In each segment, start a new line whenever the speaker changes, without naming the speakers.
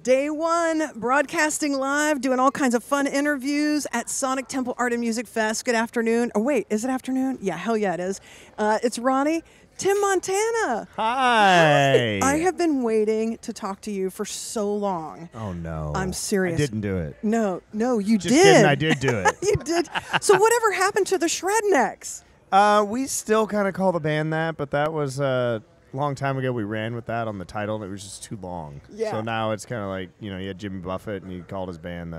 Day one, broadcasting live, doing all kinds of fun interviews at Sonic Temple Art and Music Fest. Good afternoon. Oh, wait, is it afternoon? Yeah, hell yeah, it is. It's Ronnie. Tim Montana.
Hi.
I have been waiting to talk to you for so long.
Oh, no.
I'm serious.
I didn't do it.
No, you
Just
did.
kidding, I did do it.
You did. So whatever happened to the Shrednecks?
We still kind of call the band that, but that was a long time ago. We ran with that on the title, and it was just too long.
Yeah.
So now it's kind of like, you had Jimmy Buffett, and he called his band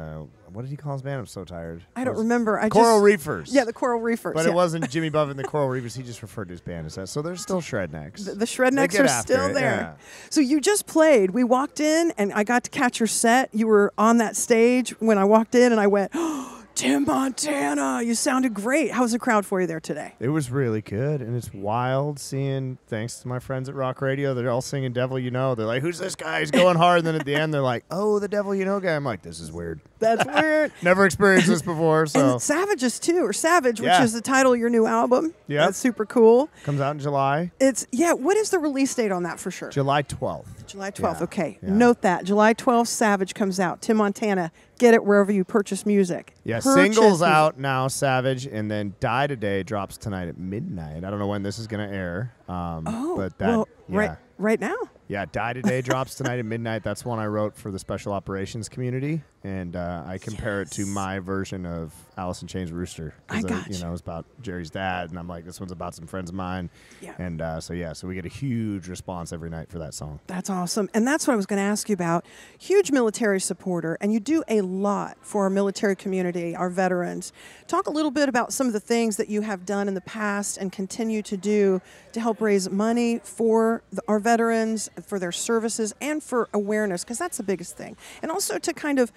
what did he call his band? I'm so tired.
I don't remember.
Coral Reefers.
Yeah, the Coral Reefers.
But it wasn't Jimmy Buffett and the Coral Reefers. He just referred to his band as that. So there's still Shrednecks.
The Shrednecks are still there.
Yeah.
So you just played. We walked in, and I got to catch your set. You were on that stage when I walked in, and I went, oh, Tim Montana, you sounded great. How was the crowd for you there today?
It was really good, and it's wild seeing, thanks to my friends at Rock Radio, they're all singing Devil You Know. They're like, who's this guy? He's going hard. And then at the end, they're like, oh, the Devil You Know guy. I'm like, this is weird.
That's weird.
Never experienced this before. So
And Savages, too, or Savage, which
Yeah.
is the title of your new album.
Yep.
That's super cool.
Comes out in July.
What is the release date on that for sure?
July 12th.
July 12th,
Yeah.
okay.
Yeah.
Note that. July 12th, Savage comes out. Tim Montana, get it wherever you purchase music.
Yeah,
Purchase
singles
music.
out now, Savage, and then Die Today drops tonight at midnight. I don't know when this is going to air. But that,
well,
yeah.
right now.
Yeah, Die Today drops tonight at midnight. That's one I wrote for the special operations community, and I compare it to my version of Alice in Chains Rooster.
I got you.
It was about Jerry's dad, and I'm like, this one's about some friends of mine.
Yeah.
And so we get a huge response every night for that song.
That's awesome. And that's what I was going to ask you about. Huge military supporter, and you do a lot for our military community, our veterans. Talk a little bit about some of the things that you have done in the past and continue to do to help raise money for our veterans, for their services, and for awareness, because that's the biggest thing. And also to kind of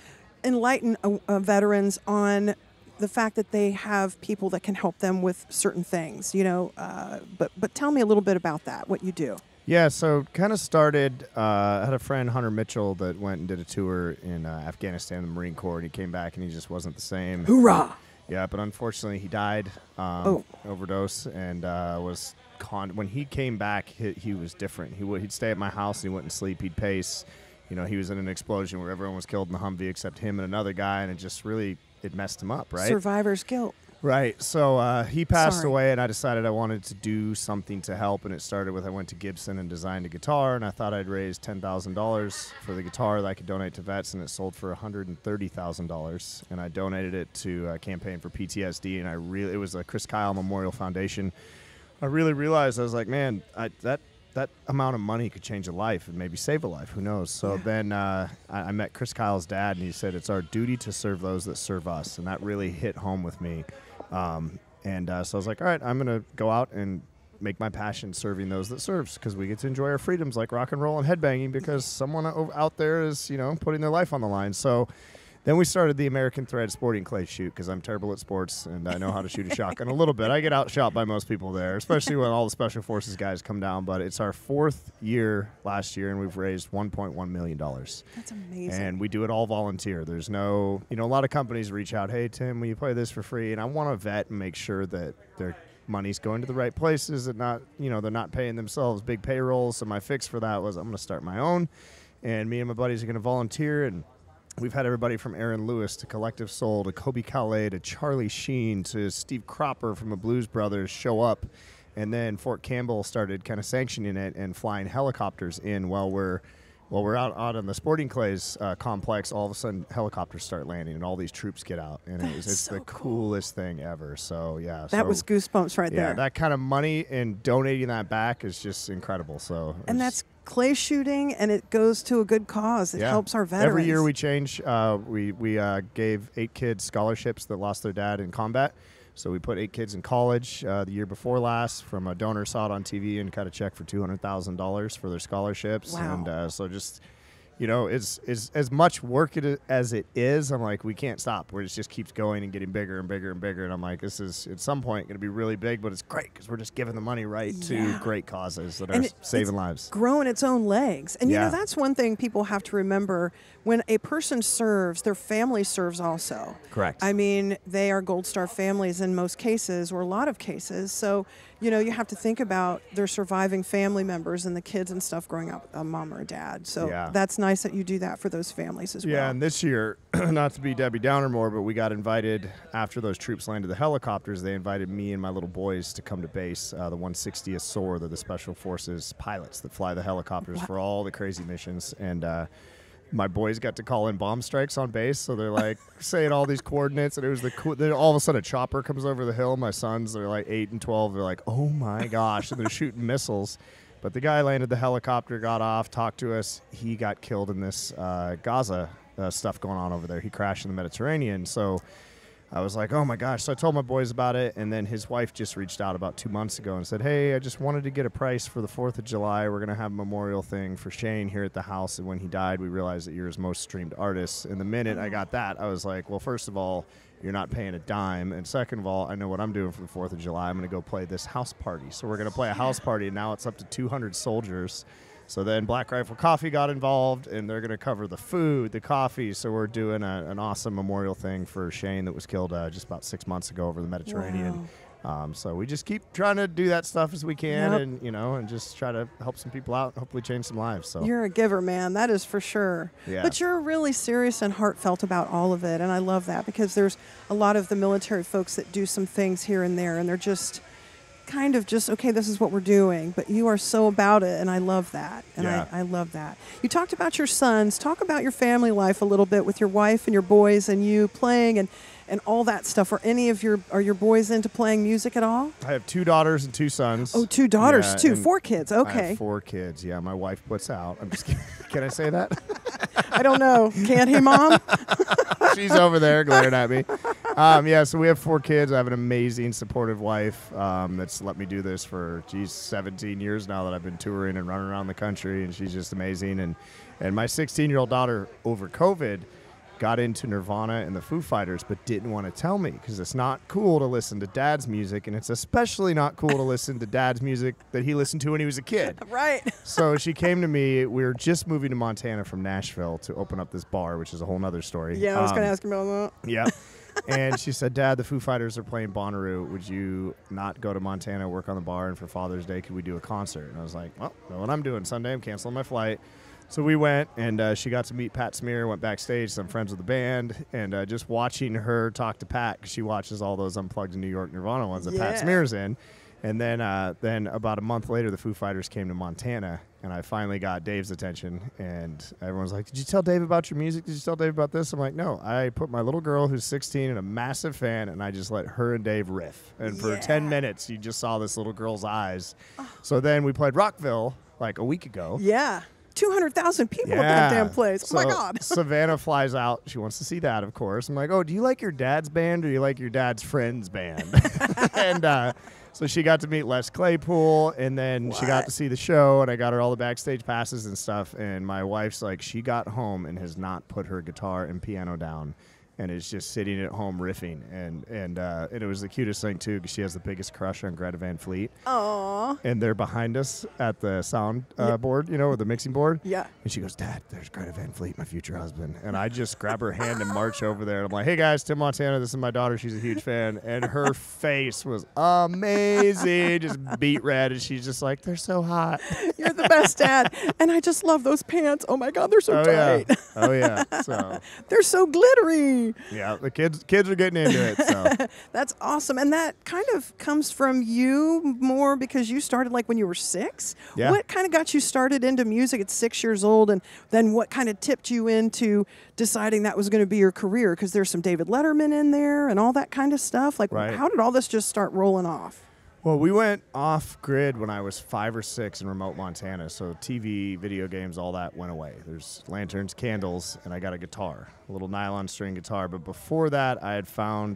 enlighten veterans on the fact that they have people that can help them with certain things, but tell me a little bit about that, what you do.
Yeah, so kind of started, I had a friend, Hunter Mitchell, that went and did a tour in Afghanistan in the Marine Corps, and he came back and he just wasn't the same.
Hoorah!
Yeah, but unfortunately he died, overdose, and when he came back, he was different. He'd stay at my house and he wouldn't sleep. He'd pace. He was in an explosion where everyone was killed in the Humvee except him and another guy, and it just really, it messed him up, right?
Survivor's guilt.
Right. So he passed
Sorry.
away, and I decided I wanted to do something to help, and it started with I went to Gibson and designed a guitar, and I thought I'd raise $10,000 for the guitar that I could donate to vets, and it sold for $130,000, and I donated it to a campaign for PTSD, and it was a Chris Kyle Memorial Foundation. I really realized, I was like, man, that amount of money could change a life and maybe save a life. Who knows? So then I met Chris Kyle's dad, and he said, it's our duty to serve those that serve us. And that really hit home with me. So I was like, all right, I'm going to go out and make my passion serving those that serves, because we get to enjoy our freedoms like rock and roll and headbanging because someone out there is, putting their life on the line. So then we started the American Thread Sporting Clay Shoot, because I'm terrible at sports and I know how to shoot a shotgun a little bit. I get outshot by most people there, especially when all the Special Forces guys come down. But it's our 4th year last year, and we've raised $1.1 million.
That's amazing.
And we do it all volunteer. There's no, a lot of companies reach out, hey, Tim, will you play this for free? And I want to vet and make sure that their money's going to the right places and not, they're not paying themselves big payrolls. So my fix for that was I'm going to start my own. And me and my buddies are going to volunteer, and we've had everybody from Aaron Lewis to Collective Soul to Kobe Calais to Charlie Sheen to Steve Cropper from the Blues Brothers show up. And then Fort Campbell started kind of sanctioning it and flying helicopters in while we're out on the Sporting Clays complex. All of a sudden, helicopters start landing and all these troops get out. And it's
so
the coolest thing ever. So, yeah.
That was goosebumps right there.
Yeah, that kind of money and donating that back is just incredible. So,
and that's clay shooting, and it goes to a good cause. It helps our veterans.
Every year we change. We gave 8 kids scholarships that lost their dad in combat. So we put 8 kids in college the year before last. From a donor saw it on TV and cut a check for $200,000 for their scholarships.
Wow.
And so just, it's as much work as it is. I'm like, we can't stop. Where it just keeps going and getting bigger and bigger and bigger. And I'm like, this is at some point going to be really big, but it's great because we're just giving the money right to great causes that are saving lives.
Growing its own legs. And that's one thing people have to remember. When a person serves, their family serves also.
Correct.
I mean, they are Gold Star families in most cases, or a lot of cases. So you know, you have to think about their surviving family members and the kids and stuff growing up with a mom or a dad. So that's nice that you do that for those families as well.
Yeah, and this year, not to be Debbie Downer more, but we got invited, after those troops landed the helicopters, they invited me and my little boys to come to base. The 160th SOAR, they're the Special Forces pilots that fly the helicopters for all the crazy missions. And my boys got to call in bomb strikes on base, so they're like saying all these coordinates, and it was the cool. Then all of a sudden, a chopper comes over the hill. My sons, they're like 8 and 12. They're like, "Oh my gosh!" and they're shooting missiles. But the guy landed the helicopter, got off, talked to us. He got killed in this Gaza stuff going on over there. He crashed in the Mediterranean. So I was like, oh my gosh. So I told my boys about it, and then his wife just reached out about 2 months ago and said, hey, I just wanted to get a price for the 4th of July. We're going to have a memorial thing for Shane here at the house, and when he died, we realized that you're his most streamed artist. And the minute I got that, I was like, well, first of all, you're not paying a dime, and second of all, I know what I'm doing for the 4th of July. I'm going to go play this house party. So we're going to play a house party, and now it's up to 200 soldiers. So then Black Rifle Coffee got involved, and they're going to cover the food, the coffee. So we're doing an awesome memorial thing for Shane that was killed just about 6 months ago over the Mediterranean.
Wow.
So we just keep trying to do that stuff as we can, and and just try to help some people out and hopefully change some lives. So
you're a giver, man. That is for sure.
Yeah.
But you're really serious and heartfelt about all of it, and I love that because there's a lot of the military folks that do some things here and there, and they're just kind of just, okay, this is what we're doing, but you are so about it, and I love that. And I love that. You talked about your sons. Talk about your family life a little bit with your wife and your boys and you playing and all that stuff. Are your boys into playing music at all?
I have 2 daughters and 2 sons.
Oh, 2 daughters too. 4 kids. Okay.
I have 4 kids. Yeah, my wife puts out. I'm just kidding. Can I say that?
I don't know. Can't he, Mom?
She's over there glaring at me. So we have 4 kids. I have an amazing, supportive wife that's let me do this for, 17 years now that I've been touring and running around the country, and she's just amazing. And my 16-year-old daughter, over COVID, got into Nirvana and the Foo Fighters, but didn't want to tell me because it's not cool to listen to Dad's music, and it's especially not cool to listen to Dad's music that he listened to when he was a kid.
Right.
So she came to me. We were just moving to Montana from Nashville to open up this bar, which is a whole nother story.
Yeah, I was going to ask you about that.
Yeah. And she said, Dad, the Foo Fighters are playing Bonnaroo. Would you not go to Montana, work on the bar, and for Father's Day, could we do a concert? And I was like, well, know what I'm doing Sunday. I'm canceling my flight. So we went, and she got to meet Pat Smear, went backstage. So I'm friends with the band, and just watching her talk to Pat, because she watches all those Unplugged in New York Nirvana ones that Pat Smear's in. And then about a month later, the Foo Fighters came to Montana, and I finally got Dave's attention. And everyone's like, did you tell Dave about your music? Did you tell Dave about this? I'm like, no. I put my little girl, who's 16 and a massive fan, and I just let her and Dave riff. And for 10 minutes, you just saw this little girl's eyes. So then we played Rockville like a week ago.
Yeah. 200,000 people at that damn place. Oh, my God.
Savannah flies out. She wants to see that, of course. I'm like, oh, do you like your dad's band or do you like your dad's friend's band? And so she got to meet Les Claypool, and then she got to see the show, and I got her all the backstage passes and stuff. And my wife's like, she got home and has not put her guitar and piano down, and is just sitting at home riffing. And it was the cutest thing, too, because she has the biggest crush on Greta Van Fleet.
Aww.
And they're behind us at the sound board, or the mixing board.
Yeah.
And she goes, Dad, there's Greta Van Fleet, my future husband. And I just grab her hand and march over there. And I'm like, hey, guys, Tim Montana, this is my daughter. She's a huge fan. And her face was amazing, just beet red. And she's just like, they're so hot.
You're the best dad. And I just love those pants. Oh, my God, they're so tight.
Yeah. Oh, yeah. So
they're so glittery.
Yeah, the kids are getting into it. So
that's awesome. And that kind of comes from you more because you started like when you were 6.
Yeah.
What kind of got you started into music at 6 years old? And then what kind of tipped you into deciding that was going to be your career? Because there's some David Letterman in there and all that kind of stuff. Like, how did all this just start rolling off?
Well, we went off-grid when I was 5 or 6 in remote Montana, so TV, video games, all that went away. There's lanterns, candles, and I got a guitar, a little nylon string guitar. But before that,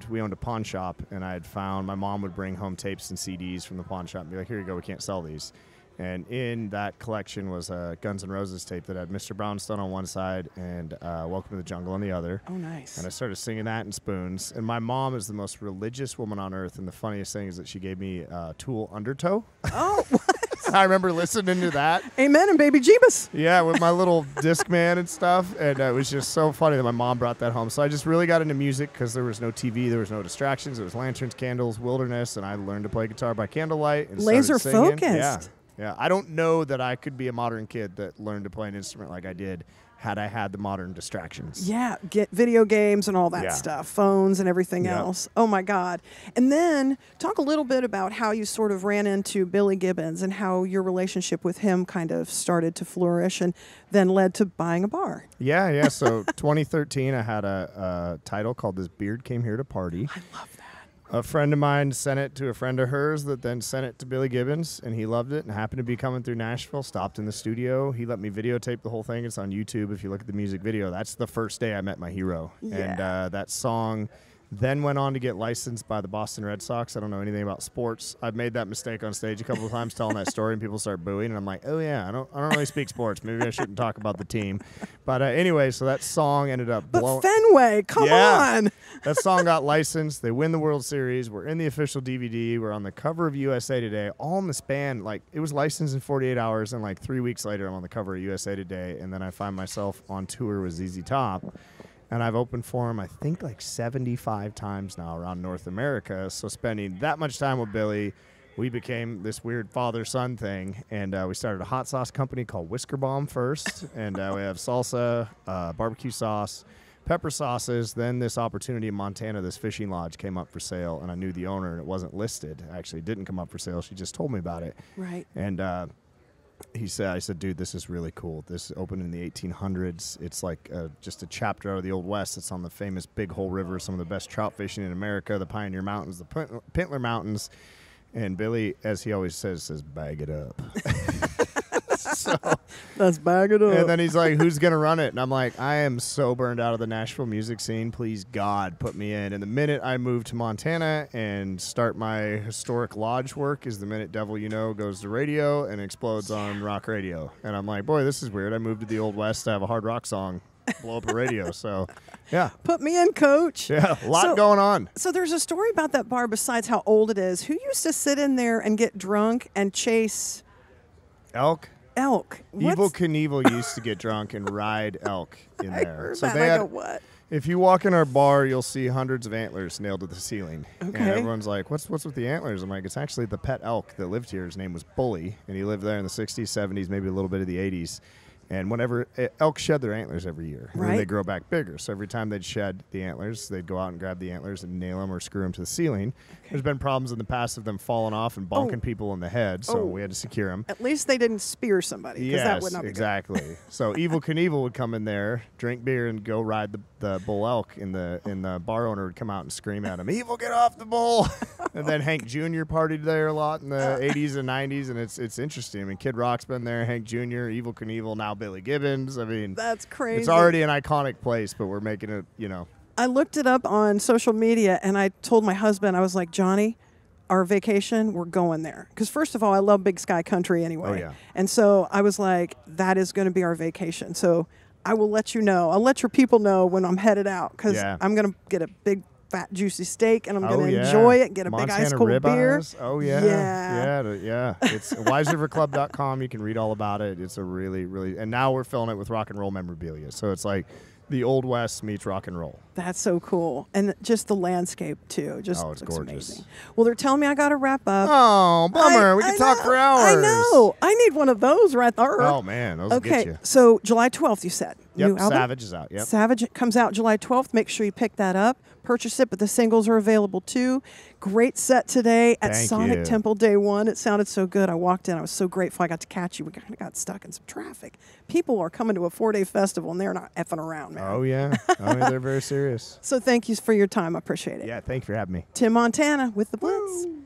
we owned a pawn shop, and I had found my mom would bring home tapes and CDs from the pawn shop and be like, here you go, we can't sell these. And in that collection was a Guns N' Roses tape that had Mr. Brownstone on one side and Welcome to the Jungle on the other.
Oh, nice.
And I started singing that in spoons. And my mom is the most religious woman on earth. And the funniest thing is that she gave me Tool Undertow.
Oh, what?
I remember listening to that.
Amen and baby Jeebus.
Yeah, with my little Discman and stuff. And it was just so funny that my mom brought that home. So I just really got into music because there was no TV, there was no distractions. There was lanterns, candles, wilderness, and I learned to play guitar by candlelight. And
laser
focused.
Yeah.
Yeah. I don't know that I could be a modern kid that learned to play an instrument like I did had I had the modern distractions.
Yeah, get video games and all that stuff, phones and everything else. Oh, my God. And then talk a little bit about how you sort of ran into Billy Gibbons and how your relationship with him kind of started to flourish and then led to buying a bar.
Yeah. So 2013, I had a title called This Beard Came Here to Party.
I love that.
A friend of mine sent it to a friend of hers that then sent it to Billy Gibbons, and he loved it and happened to be coming through Nashville, stopped in the studio. He let me videotape the whole thing. It's on YouTube. If you look at the music video, that's the first day I met my hero.
Yeah.
And that song then went on to get licensed by the Boston Red Sox. I don't know anything about sports. I've made that mistake on stage a couple of times telling that story, and people start booing, and I'm like, oh, yeah, I don't really speak sports. Maybe I shouldn't talk about the team. But anyway, so that song ended up blowing.
But Fenway, come on.
That song got licensed. They win the World Series. We're in the official DVD. We're on the cover of USA Today, all in the span. Like, it was licensed in 48 hours, and like 3 weeks later, I'm on the cover of USA Today, and then I find myself on tour with ZZ Top. And I've opened for him, I think, like 75 times now around North America. So spending that much time with Billy, we became this weird father-son thing. And we started a hot sauce company called Whisker Bomb first. And we have salsa, barbecue sauce, pepper sauces. Then this opportunity in Montana, this fishing lodge came up for sale. And I knew the owner, and it wasn't listed. Actually, it didn't come up for sale. She just told me about it.
Right.
And I said, dude, this is really cool. This opened in the 1800s. It's like just a chapter out of the Old West. It's on the famous Big Hole River, some of the best trout fishing in America, the Pioneer Mountains, the Pintler Mountains. And Billy, as he always says, bag it up. So
let's bag it up.
And then he's like, who's going to run it? And I'm like, I am so burned out of the Nashville music scene. Please, God, put me in. And the minute I move to Montana and start my historic lodge work is the minute Devil You Know goes to radio and explodes on rock radio. And I'm like, boy, this is weird. I moved to the Old West to have a hard rock song blow up a radio. So, yeah.
Put me in, coach.
Yeah, a lot going on.
So there's a story about that bar besides how old it is. Who used to sit in there and get drunk and chase
elk?
Evel
Knievel used to get drunk and ride elk in there.
I heard
so
that.
They
I
had,
go, what?
If you walk in our bar, you'll see hundreds of antlers nailed to the ceiling.
Okay.
And everyone's like, what's with the antlers? I'm like, it's actually the pet elk that lived here. His name was Bully, and he lived there in the 60s, 70s, maybe a little bit of the 80s. And whenever elk shed their antlers every year, and then they grow back bigger. So every time they'd shed the antlers, they'd go out and grab the antlers and nail them or screw them to the ceiling. Okay. There's been problems in the past of them falling off and bonking people in the head, so we had to secure them.
At least they didn't spear somebody, because that would not be
exactly.
good.
So Evel Knievel would come in there, drink beer, and go ride the bull elk. And the bar owner would come out and scream at him, "Evel, get off the bull!" And then Hank Jr. partied there a lot in the 80s and 90s, and it's interesting. I mean, Kid Rock's been there, Hank Jr., Evel Knievel, now Billy Gibbons. I mean,
that's crazy.
It's already an iconic place, but we're making it,
I looked it up on social media, and I told my husband, I was like, Johnny, our vacation, we're going there. Because first of all, I love Big Sky Country anyway.
Oh, yeah.
And so I was like, that is going to be our vacation. So I will let you know. I'll let your people know when I'm headed out, because I'm going to get a big, fat, juicy steak, and I'm going to enjoy it, get a
Montana
big ice cold beer.
Oh, yeah. Yeah. It's wiseriverclub.com. You can read all about it. It's a really, really, and now we're filling it with rock and roll memorabilia. So it's like the Old West meets rock and roll.
That's so cool. And just the landscape, too. Just
it's
looks
gorgeous.
Amazing. Well, they're telling me I got to wrap up.
Oh, bummer. We could talk for hours.
I know. I need one of those right there.
Oh, man. Those will get you.
So July 12th, you said.
Yep,
New album?
Savage is out. Yep.
Savage comes out July 12th. Make sure you pick that up. Purchase it, but the singles are available, too. Great set today at Sonic Temple Day 1. It sounded so good. I walked in. I was so grateful I got to catch you. We kind of got stuck in some traffic. People are coming to a 4-day festival, and they're not effing around, man.
Oh, yeah. They're very serious.
So thank you for your time. I appreciate it.
Yeah, thank you for having me.
Tim Montana with the Blitz. Woo.